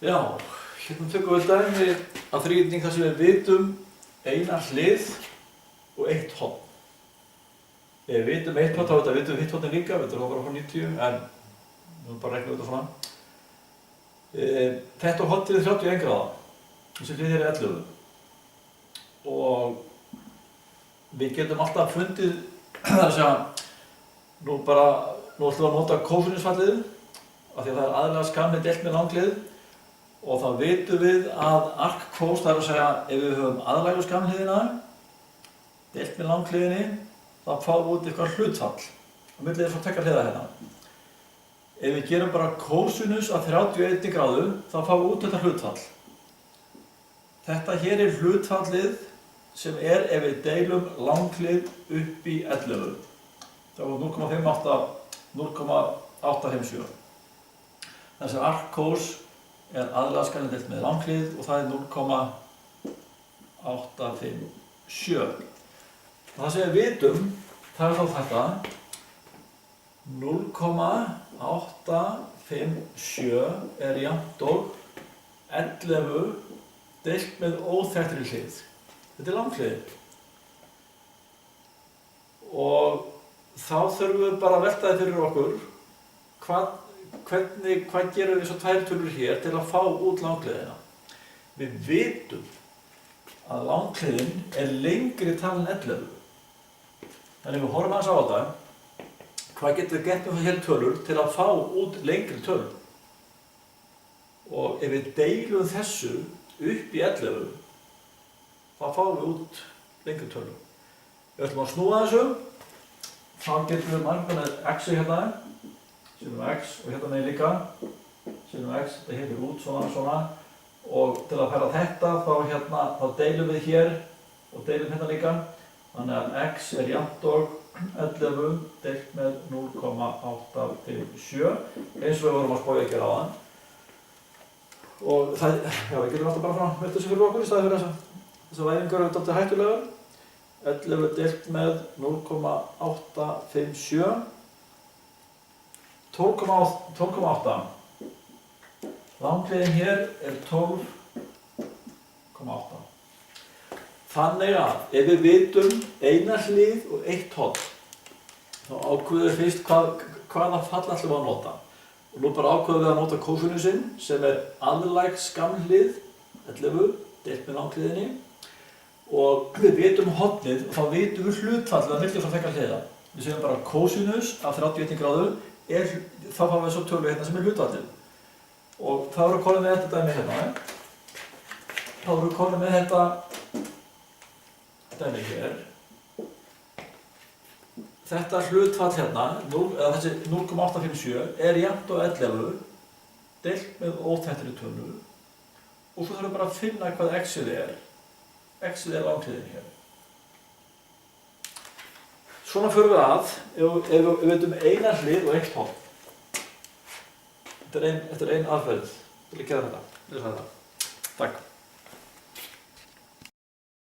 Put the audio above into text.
Já, hérna tökum við dæmi að þríhyrning þar sem við vitum eina hlið og eitt horn. Ef við vitum eitt horn, þá vitum við hitt hornin líka, við vitum það bara frá 90, en nú bara reiknum við þetta svona. Þetta hornið er 31 gráða, þessi hlið er 11. Og við getum alltaf fundið, það er að segja, nú ætlum við að nota kósinusfallið, af því að það er aðlega skammið deilt með langlið. Og þá vitum við að arc cos, það er að segja, ef við höfum aðlægu skammhliðina, deilt með langhliðinni, þá fáum við út eitthvað hlutfall. Á milli er svo tekka hliða hérna. Ef við gerum bara kosinus að 31 gráðu, þá fáum við út þetta hlutfall. Þetta hér er hlutfallið sem er ef við deilum langhlið upp í 11. Það var 0,857. Þessi arc cos er aðlega skammhliðin deilt með langhlið og það er 0,857. Það sem við vitum, það er þá þetta 0,857 er jafnt og 11 deilt með óþekktri hlið. Þetta er langhlið. Og þá þurfum við bara að velta það fyrir okkur hvað gerum við svo tvær tölur hér til að fá út langhliðina? Við vitum að langhliðin er lengri tala en 11. Þannig við horfum aðeins á þetta, hvað getum við gert með það hér tölur til að fá út lengri tölur? Og ef við deilum þessu upp í 11, þá fáum við út lengri tölur. Við ætlum að snúa þessu, þá getum við marga með x-i hérna, sem x og hérna megin líka, sem x, þetta hér fyrir út svona, og til að færa þetta þá deilum við hér og deilum hérna líka, þannig að x er jafnt og 11 deilt með 0,857, eins og við vorum að spója að gera á það. Og það, já, við getum alltaf bara frá með þessu fyrir okkur í staði fyrir þessar væringar eru dálítið hættulegar. 11 deilt með 0,857. 12,8. Langhliðin hér er 12,8. Þannig að ef við vitum eina hlið og eitt horn, þá ákveðum við fyrst hvaða fall ætlum við að nota. Og nú bara ákveðum við að nota kosinusinn sem er aðlæg skammhlið 11 deilt með langhliðinni. Og við vitum hornið og þá vitum við hlutfallið að milli frá þekkar hliða. Við segjum bara kosinus af 31 gráðu. Þá fáum við svo tölu hérna sem er hlutfallið. Og þá erum við komin með þetta dæmi hérna. Þá erum við komin með þetta dæmi hér. Þetta hlutfall hérna, eða þessi 0,857, er jafnt og 11 deilt með óþekktri tölu. Og svo þurfum við bara að finna hvað x-ið er. X-ið er langhliðin hér. Svona förum við að, ef við veitum eina hlið og eitt horn. Þetta er ein aðferð til að gera þetta. Takk.